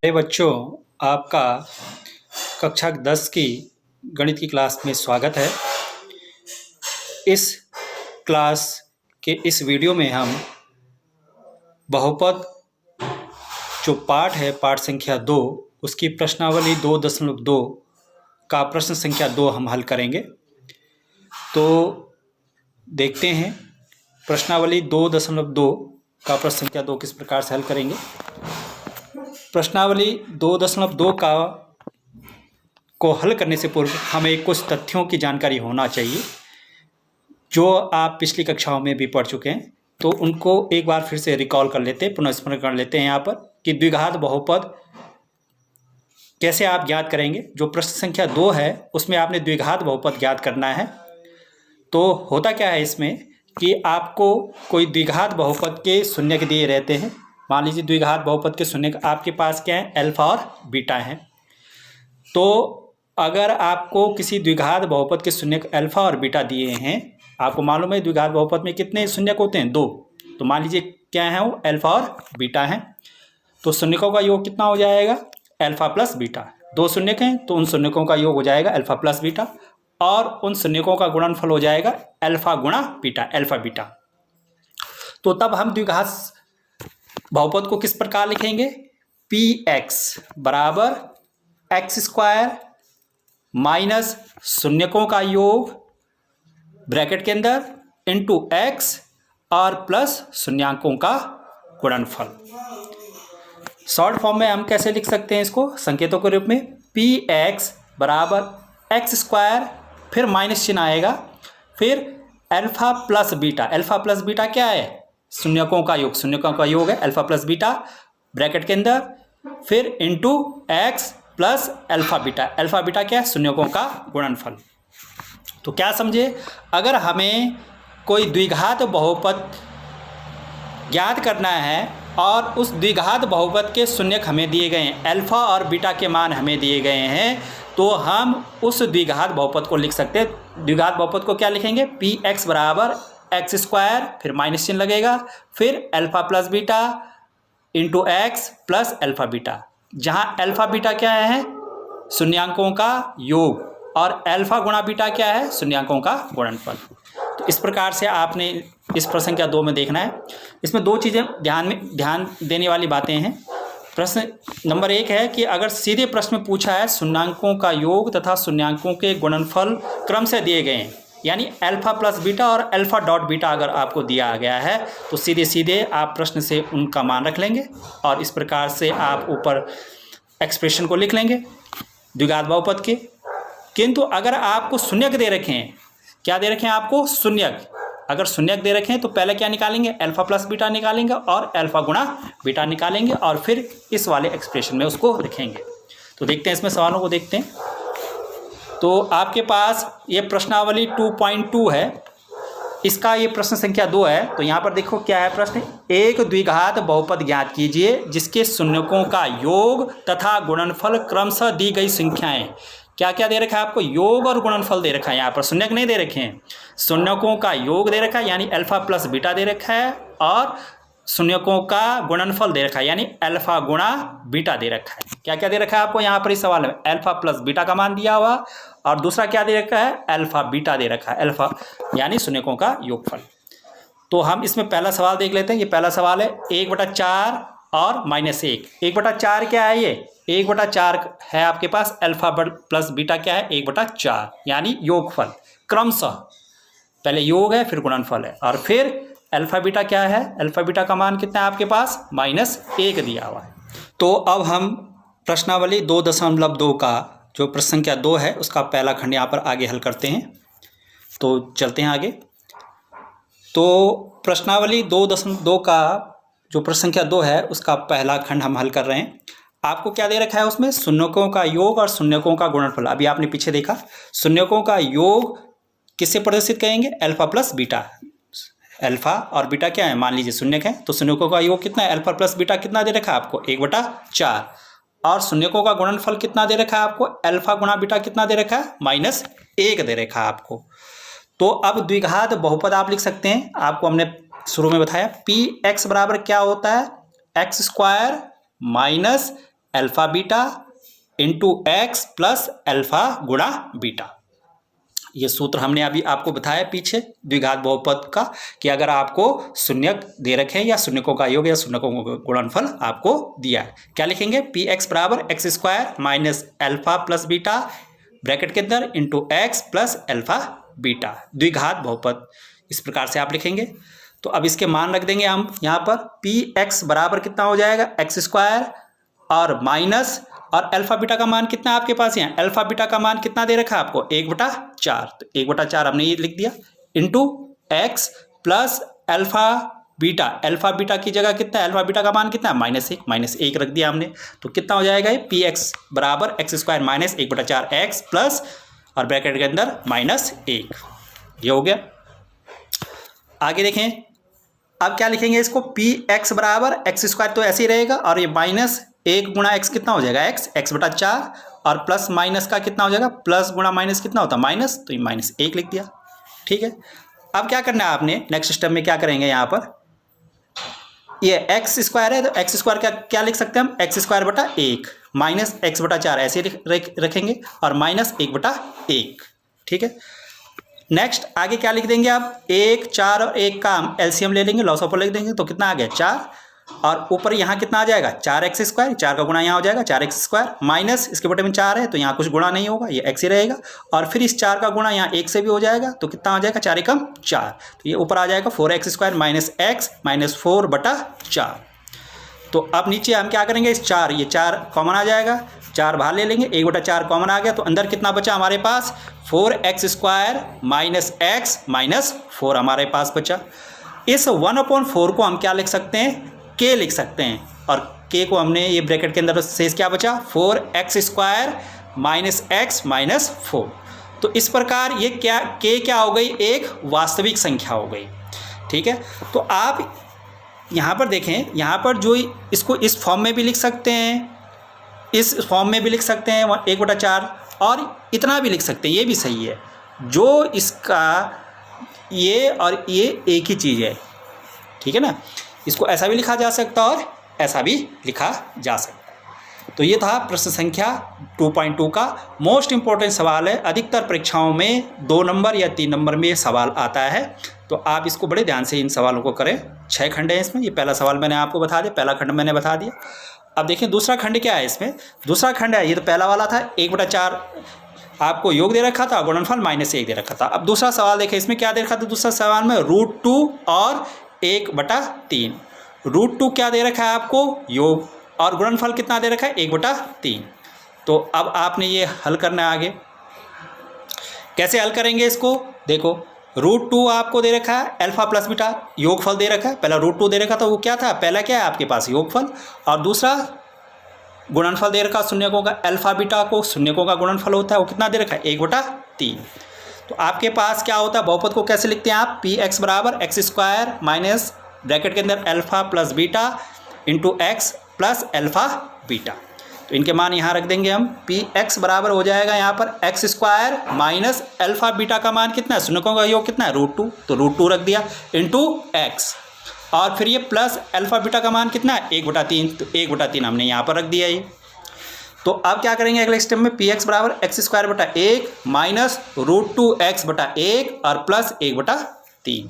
प्यारे बच्चों, आपका कक्षा 10 की गणित की क्लास में स्वागत है। इस क्लास के इस वीडियो में हम बहुपद जो पाठ है, पाठ संख्या 2, उसकी प्रश्नावली 2.2 का प्रश्न संख्या 2 हम हल करेंगे। तो देखते हैं प्रश्नावली 2.2 का प्रश्न संख्या 2 किस प्रकार से हल करेंगे। प्रश्नावली 2.2 को हल करने से पूर्व हमें कुछ तथ्यों की जानकारी होना चाहिए जो आप पिछली कक्षाओं में भी पढ़ चुके हैं, तो उनको एक बार फिर से रिकॉल कर लेते हैं, पुनर्स्मरण कर लेते हैं यहाँ पर कि द्विघात बहुपद कैसे आप ज्ञात करेंगे। जो प्रश्न संख्या 2 है उसमें आपने द्विघात बहुपद ज्ञात करना है। तो होता क्या है इसमें कि आपको कोई द्विघात बहुपद के शून्यक दिए रहते हैं। मान लीजिए द्विघात बहुपद के शून्यक आपके पास क्या है, अल्फा और बीटा हैं। तो अगर आपको किसी द्विघात बहुपद के शून्यक अल्फा और बीटा दिए हैं, आपको मालूम है द्विघात बहुपद में कितने शून्यक होते हैं, 2। तो मान लीजिए क्या है, वो अल्फा और बीटा हैं। तो शून्यकों का योग कितना हो जाएगा, अल्फा प्लस बीटा। 2 शून्यक हैं तो उन शून्यकों का योग हो जाएगा अल्फा प्लस बीटा, और उन शून्यकों का गुणनफल हो जाएगा अल्फा गुणा बीटा, अल्फा बीटा। तो तब हम द्विघात बहुपद को किस प्रकार लिखेंगे, पी एक्स बराबर एक्स स्क्वायर माइनस शून्यकों का योग ब्रैकेट के अंदर इंटू एक्स और प्लस शून्यांकों का गुणनफल। शॉर्ट फॉर्म में हम कैसे लिख सकते हैं इसको, संकेतों के रूप में, पी एक्स बराबर एक्स स्क्वायर, फिर माइनस चिन्ह आएगा, फिर alpha plus beta. Alpha plus beta क्या है, शून्यकों का योग, शून्यकों का योग है अल्फा प्लस बीटा ब्रैकेट के अंदर, फिर into x plus alpha beta. Alpha beta क्या है, शून्यकों का गुणनफल। तो क्या समझे, अगर हमें कोई द्विघात बहुपद ज्ञात करना है और उस द्विघात बहुपद के शून्यक हमें दिए गए हैं, अल्फा और बीटा के मान हमें दिए गए हैं, तो हम उस द्विघात बहुपद को लिख सकते हैं। द्विघात बहुपद को क्या लिखेंगे, पी एक्स बराबर एक्स स्क्वायर, फिर माइनस चिन्ह लगेगा, फिर alpha plus beta into x plus alpha beta, जहाँ अल्फा बीटा क्या है, शून्यांकों का योग, और अल्फा गुणा बीटा क्या है, शून्यांकों का गुणनफल। तो इस प्रकार से आपने इस प्रश्न संख्या 2 में देखना है। इसमें 2 चीज़ें ध्यान देने वाली बातें हैं। प्रश्न नंबर 1 है कि अगर सीधे प्रश्न में पूछा है शून्यांकों का योग तथा शून्यांकों के गुणनफल क्रम से दिए गए हैं, यानी अल्फा प्लस बीटा और अल्फा डॉट बीटा अगर आपको दिया गया है, तो सीधे सीधे आप प्रश्न से उनका मान रख लेंगे और इस प्रकार से आप ऊपर एक्सप्रेशन को लिख लेंगे द्विघात बहुपद के। किंतु अगर आपको शून्यक दे रखे हैं, क्या दे रखे हैं आपको, शून्यक, अगर शून्यक दे रखे हैं तो पहले क्या निकालेंगे, अल्फा प्लस बीटा निकालेंगे और अल्फा गुणा बीटा निकालेंगे और फिर इस वाले एक्सप्रेशन में उसको लिखेंगे। तो देखते हैं इसमें सवालों को देखते हैं। तो आपके पास ये प्रश्नावली 2.2 है, इसका ये प्रश्न संख्या 2 है। तो यहाँ पर देखो क्या है प्रश्न, एक द्विघात बहुपद ज्ञात कीजिए जिसके शून्यकों का योग तथा गुणनफल क्रमशः दी गई संख्याएं। क्या क्या दे रखा है आपको, योग और गुणनफल दे रखा है, यहाँ पर शून्यक नहीं दे रखे हैं। शून्यकों का योग दे रखा है यानी अल्फा प्लस बीटा दे रखा है, और शून्यकों का गुणनफल दे रखा है यानी अल्फा गुणा बीटा दे रखा है। क्या क्या दे रखा है आपको यहाँ पर इस सवाल में, अल्फा प्लस बीटा का मान दिया हुआ, और दूसरा क्या दे रखा है, अल्फा बीटा दे रखा है, अल्फा यानी शून्यकों का योगफल। तो हम इसमें पहला सवाल देख लेते हैं। ये पहला सवाल है 1/4 और -1। 1/4 क्या है, ये 1/4 है आपके पास, अल्फा प्लस बीटा क्या है, 1/4 यानी योगफल क्रमशः, पहले योग है फिर गुणनफल है, और फिर अल्फा बीटा क्या है, अल्फा बीटा का मान कितना है आपके पास, -1 दिया हुआ है। तो अब हम प्रश्नावली 2.2 का जो प्रश्न संख्या 2 है उसका पहला खंड यहाँ पर आगे हल करते हैं। तो चलते हैं आगे। तो प्रश्नावली 2.2 का जो प्रश्न संख्या 2 है उसका पहला खंड हम हल कर रहे हैं। आपको क्या दे रखा है उसमें, शून्यकों का योग और शून्यकों का गुणनफल। अभी आपने पीछे देखा, शून्यकों का योग किससे प्रदर्शित करेंगे, अल्फा प्लस बीटा। अल्फा और बीटा क्या है, मान लीजिए शून्यक है, तो शून्यकों का योग कितना है, अल्फा प्लस बीटा कितना दे रखा है आपको, 1/4, और शून्यकों का गुणनफल कितना दे रखा है आपको, अल्फा गुणा बीटा कितना दे रखा है, -1 दे रखा है आपको। तो अब द्विघात बहुपद आप लिख सकते हैं। आपको हमने शुरू में बताया पी एक्स बराबर क्या होता है, x square minus alpha beta into x plus alpha गुणा बीटा। ये सूत्र हमने अभी आपको बताया पीछे द्विघात बहुपद का, कि अगर आपको शून्यक दे रखे हैं या शून्यकों का योग या शून्यकों का गुणनफल आपको दिया है, क्या लिखेंगे? पी एक्स बराबर x square minus alpha plus beta bracket के अंदर into x plus alpha beta, द्विघात बहुपद, इस प्रकार से आप लिखेंगे। तो अब इसके मान रख देंगे हम यहाँ पर। पी एक्स बराबर कितना हो जाएगा? एक्स स्क्वायर और माइनस, और अल्फा बीटा का मान कितना आपके पास है? अल्फा बीटा का मान कितना दे रखा है आपको? 1/4, तो 1/4 हमने ये लिख दिया, into x plus alpha beta की जगह कितना है? अल्फा बीटा का मान कितना है? -1 रख दिया हमने। तो कितना हो जाएगा ये? पी एक्स बराबर x square minus 1/4 x plus और ब्रैकेट के अंदर -1, ये हो गया। आगे देखें, अब क्या लिखेंगे इसको? पी एक्स बराबर एक्स स्क्वायर तो ऐसे ही रहेगा, और ये -1 गुणा एक्स कितना हो जाएगा? x/4, और प्लस माइनस का कितना हो जाएगा? प्लस गुणा माइनस कितना होता है? माइनस, तो ये -1 लिख दिया। ठीक है, अब क्या करना है आपने नेक्स्ट स्टेप में? क्या करेंगे यहाँ पर? ये एक्स स्क्वायर है, तो एक्स स्क्वायर क्या लिख सकते हैं हम? x²/1 माइनस x/4 ऐसे रखेंगे, और -1/1। ठीक है, नेक्स्ट आगे क्या लिख देंगे आप? 1, 4 और 1 का हम एलसीएम ले लेंगे, लॉस ऑफ लिख देंगे, तो कितना आ गया? 4, और ऊपर यहाँ कितना आ जाएगा? 4x², 4 का गुणा यहाँ हो जाएगा 4x², माइनस इसके बटे में 4 है तो यहाँ कुछ गुणा नहीं होगा, ये x ही रहेगा, और फिर इस 4 का गुणा यहाँ 1 से भी हो जाएगा, तो कितना हो जाएगा? 4 × 4, तो ये ऊपर आ जाएगा 4x² माइनस x माइनस 4/4। तो अब नीचे हम क्या करेंगे? इस 4, ये 4 कॉमन आ जाएगा, 4 बाहर ले लेंगे, 1/4 कॉमन आ गया, तो अंदर कितना बचा हमारे पास? 4x² माइनस x माइनस 4 हमारे पास बचा। इस 1/4 को हम क्या लिख सकते हैं? k लिख सकते हैं, और k को हमने ये ब्रैकेट के अंदर शेष क्या बचा? 4x² minus x minus 4। तो इस प्रकार ये क्या k क्या हो गई? एक वास्तविक संख्या हो गई। ठीक है, तो आप यहाँ पर देखें, यहाँ पर जो इसको इस फॉर्म में भी लिख सकते हैं, इस फॉर्म में भी लिख सकते हैं 1/4, और इतना भी लिख सकते हैं, ये भी सही है। जो इसका ये और ये एक ही चीज़ है, ठीक है ना? इसको ऐसा भी लिखा जा सकता और ऐसा भी लिखा जा सकता है। तो ये था प्रश्न संख्या 2.2 का मोस्ट इम्पोर्टेंट सवाल है। अधिकतर परीक्षाओं में 2 नंबर या 3 नंबर में ये सवाल आता है, तो आप इसको बड़े ध्यान से इन सवालों को करें। 6 खंड हैं इसमें, ये पहला सवाल मैंने आपको बता दिया, पहला खंड मैंने बता दिया। अब देखिए दूसरा खंड क्या है इसमें? दूसरा खंड है, ये तो पहला वाला था 1/4 आपको योग दे रखा था, गुणनफल -1 दे रखा था। अब दूसरा सवाल देखें, इसमें क्या दे रखा था? दूसरा सवाल में √2 और 1/3। √2 क्या दे रखा है आपको? योग, और गुणनफल कितना दे रखा है? 1/3। तो अब आपने ये हल करना है आगे। कैसे हल करेंगे इसको? देखो, √2 आपको दे रखा है, अल्फा प्लस बीटा योगफल दे रखा है। पहला √2 दे रखा था, वो क्या था? पहला क्या है आपके पास? योगफल, और दूसरा गुणनफल दे रखा शून्यकों का, अल्फा बीटा को शून्यकों का गुणनफल होता है, वो कितना दे रखा है? 1/3। तो आपके पास क्या होता है? बहुपद को कैसे लिखते हैं आप? पी एक्स बराबर x² माइनस ब्रैकेट के अंदर alpha plus beta into x plus alpha beta. तो इनके मान यहाँ रख देंगे हम। पी एक्स बराबर हो जाएगा यहाँ पर x² माइनस अल्फा बीटा का मान कितना है? शून्यकों का योग कितना है? √2, तो √2 रख दिया इंटू एक्स, और फिर ये प्लस अल्फा बीटा का मान कितना है? 1/3, तो 1/3 हमने यहाँ पर रख दिया ये। तो अब क्या करेंगे अगले स्टेप में? पी एक्स बराबर x²/1 माइनस √2x/1 और प्लस 1/3।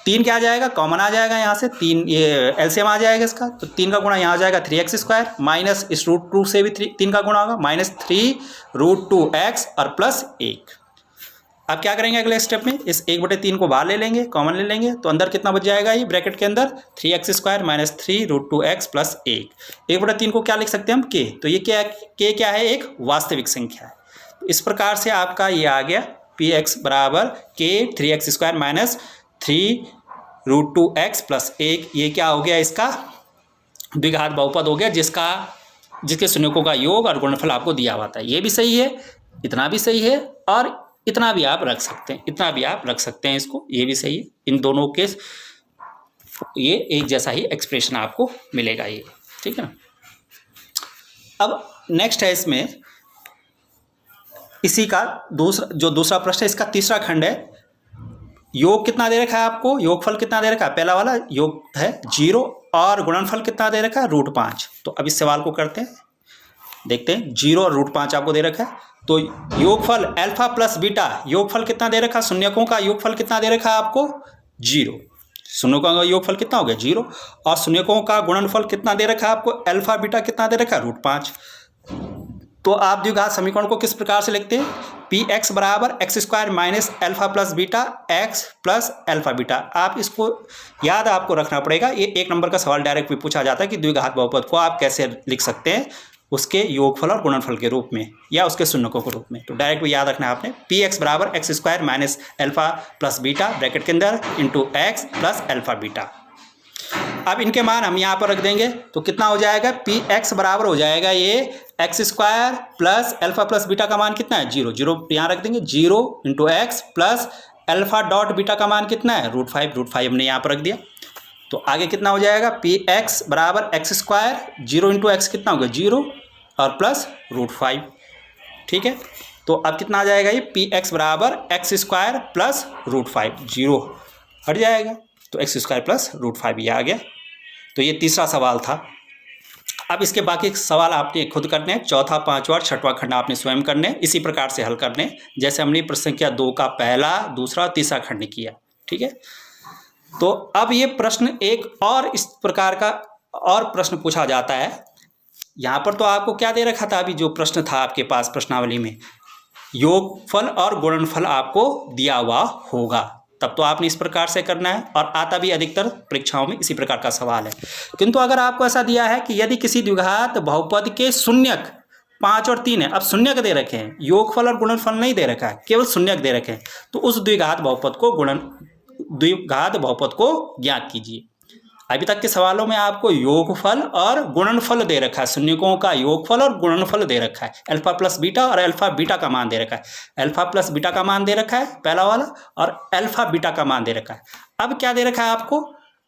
3 क्या आ जाएगा? कॉमन आ जाएगा यहाँ से, 3 ये एलसीएम आ जाएगा इसका, तो 3 का गुणा यहाँ आ जाएगा 3x² माइनस इस √2 से भी 3 का गुणा होगा -3 √2x और प्लस 1। अब क्या करेंगे अगले स्टेप में? इस 1/3 को बाहर ले लेंगे, कॉमन ले लेंगे, तो अंदर कितना बच जाएगा? ये ब्रैकेट के अंदर 3x² माइनस 3 √2x प्लस 1। 1/3 को क्या लिख सकते हैं हम? k। तो ये k क्या है? एक वास्तविक संख्या है। तो इस प्रकार से आपका ये आ गया पी एक्स बराबर k 3x² minus 3 √2x plus 1। ये क्या हो गया? इसका द्विघात बहुपद हो गया, जिसके शून्यकों का योग और गुणनफल आपको दिया हुआ था। ये भी सही है, इतना भी सही है, और इतना भी आप रख सकते हैं, इतना भी आप रख सकते हैं इसको, ये भी सही है। इन दोनों के ये एक जैसा ही एक्सप्रेशन आपको मिलेगा ये, ठीक है ना। अब नेक्स्ट है इसमें इसी का दूसरा प्रश्न है, इसका तीसरा खंड है। योग कितना दे रखा है आपको? योगफल कितना दे रखा है? पहला वाला योग है 0 और गुणनफल कितना दे रखा है? √5। तो अब इस सवाल को करते हैं, देखते हैं 0 और √5 आपको दे रखा है। तो योगफल अल्फा प्लस बीटा, योगफल कितना दे रखा है? शून्यकों का योगफल कितना दे रखा है आपको? 0। शून्यकों का योगफल कितना हो गया? 0। और शून्यकों का गुणनफल कितना दे रखा है आपको? अल्फा बीटा कितना दे रखा है? √5। तो आप द्विघात समीकरण को किस प्रकार से लिखते हैं? px बराबर x² minus alpha plus beta x plus alpha beta. आप इसको याद आपको रखना पड़ेगा। ये 1 नंबर का सवाल डायरेक्ट भी पूछा जाता है कि द्विघात बहुपद को आप कैसे लिख सकते हैं, उसके योगफल और गुणनफल के रूप में या उसके शून्यकों के रूप में। तो डायरेक्ट भी याद रखना है आपने, px बराबर x² minus alpha plus beta bracket के अंदर into x plus alpha beta. अब इनके मान हम यहाँ पर रख देंगे तो कितना हो जाएगा? px बराबर हो जाएगा ये x² plus alpha plus beta का मान कितना है? 0। 0 यहाँ रख देंगे, 0 into x plus alpha dot beta का मान कितना है? √5। √5 हमने यहाँ पर रख दिया। तो आगे कितना हो जाएगा? px बराबर x², 0 इंटू एक्स कितना हो गया? 0 और प्लस √5। ठीक है, तो अब कितना आ जाएगा? ये px बराबर x² प्लस √5, 0 हट जाएगा तो x² प्लस √5 ये आ गया। तो ये तीसरा सवाल था। अब इसके बाकी सवाल आपने खुद करने हैं, चौथा, पांचवा और छठवां खंड आपने स्वयं करने, इसी प्रकार से हल करने जैसे हमने प्रश्न संख्या 2 का पहला, दूसरा और तीसरा खंड किया। ठीक है, तो अब ये प्रश्न एक और इस प्रकार का और प्रश्न पूछा जाता है। यहाँ पर तो आपको क्या दे रखा था? अभी जो प्रश्न था आपके पास प्रश्नावली में, योगफल और गुणनफल आपको दिया हुआ होगा, तब तो आपने इस प्रकार से करना है और आता भी अधिकतर परीक्षाओं में इसी प्रकार का सवाल है। किंतु अगर आपको ऐसा दिया है कि यदि किसी द्विघात बहुपद के शून्यक 5 और 3 है, अब शून्यक दे रखे हैं, योगफल और गुणनफल नहीं दे रखा है, केवल शून्यक दे रखे हैं, तो उस द्विघात बहुपद को ज्ञात कीजिए। अभी तक के सवालों में आपको योगफल और गुणनफल दे रखा है, शून्यकों का योगफल और गुणनफल दे रखा है, अल्फा प्लस बीटा और अल्फा बीटा का मान दे रखा है। अल्फा प्लस बीटा का मान दे रखा है पहला वाला, और अल्फा बीटा का मान दे रखा है। अब क्या दे रखा है आपको?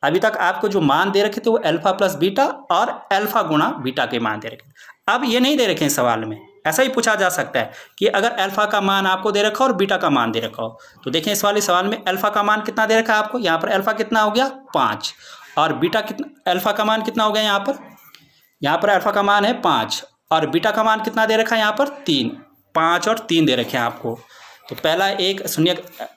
अभी तक आपको जो मान दे रखे थे वो अल्फा प्लस बीटा और अल्फा गुणा बीटा के मान दे रखे। अब ये नहीं दे रखे हैं सवाल में। ऐसा ही पूछा जा सकता है कि अगर अल्फा का मान आपको दे रखा हो और बीटा का मान दे रखा हो, तो देखें इस वाले सवाल में अल्फा का मान कितना दे रखा है आपको? यहाँ पर अल्फा कितना हो गया? 5, और बीटा कितना, अल्फा का मान कितना हो गया यहाँ पर अल्फा का मान है 5 और बीटा का मान कितना दे रखा है यहाँ पर? 3। 5 और 3 दे रखे हैं आपको। तो पहला एक शून्य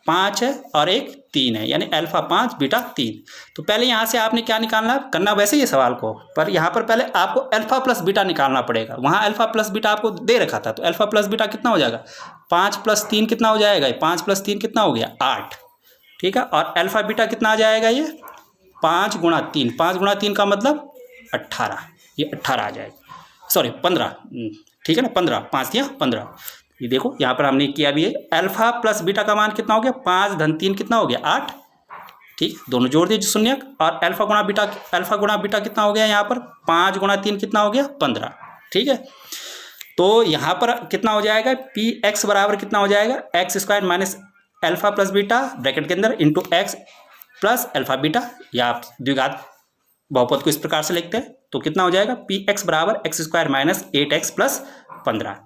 5 है और एक 3 है, यानी अल्फा 5 बीटा 3। तो पहले यहाँ से आपने क्या निकालना करना वैसे ही सवाल को, पर यहाँ पर पहले आपको अल्फा प्लस बीटा निकालना पड़ेगा। वहाँ अल्फा प्लस बीटा आपको दे रखा था, तो अल्फा प्लस बीटा कितना हो जाएगा? 5 + 3 कितना हो जाएगा? 5 + 3 कितना हो गया? 8। ठीक है, और अल्फा बीटा कितना आ जाएगा? ये 5 × 3, 5 × 3 का मतलब 18, ये 18 आ जाएगा, सॉरी 15। ठीक है ना, 15, 5 या 15। ये देखो यहाँ पर हमने किया भी है। अल्फा प्लस बीटा का मान कितना हो गया? 5 + 3 कितना हो गया? 8। ठीक, दोनों जोड़ दीजिए शून्यक, और अल्फा गुणा बीटा कितना हो गया यहाँ पर? 5 × 3 कितना हो गया? 15। ठीक है, तो यहाँ पर कितना हो जाएगा? px बराबर कितना हो जाएगा? x² minus alpha plus beta bracket के अंदर into x plus alpha beta, या आप द्विघात बहुपद को इस प्रकार से लिखते हैं तो कितना हो जाएगा? px बराबर x² minus 8x plus 15।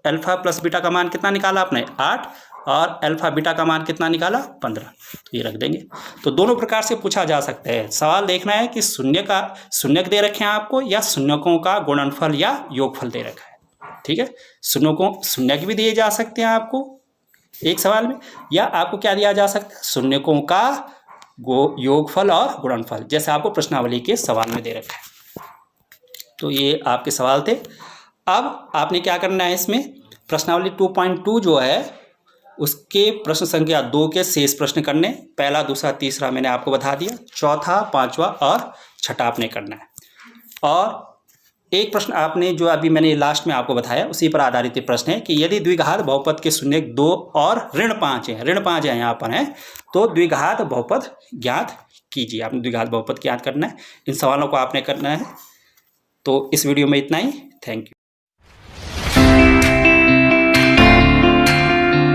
Alpha plus beta का मान कितना निकाला आपने? 8, और अल्फा बीटा का मान कितना निकाला? 15। तो ये रख देंगे। तो दोनों प्रकार से पूछा जा सकता है। सवाल देखना है कि शून्यक दे रखे हैं आपको, या शून्यकों का गुणनफल या योगफल दे रखा है। ठीक है, शून्यक भी दिए जा सकते हैं आपको एक सवाल में, या आपको क्या दिया जा सकता है? शून्यकों का योगफल और गुणनफल, जैसे आपको प्रश्नावली के सवाल में दे रखा है। तो ये आपके सवाल थे। अब आपने क्या करना है, इसमें प्रश्नावली 2.2 जो है उसके प्रश्न संख्या 2 के शेष प्रश्न करने, पहला, दूसरा, तीसरा मैंने आपको बता दिया, चौथा, पांचवा और छठा आपने करना है। और एक प्रश्न आपने जो अभी मैंने लास्ट में आपको बताया उसी पर आधारित प्रश्न है कि यदि द्विघात बहुपद के शून्यक 2 और ऋण 5 है यहाँ पर है, तो द्विघात बहुपद ज्ञात कीजिए। आपने द्विघात बहुपद ज्ञात करना है। इन सवालों को आपने करना है। तो इस वीडियो में इतना ही। Thank you.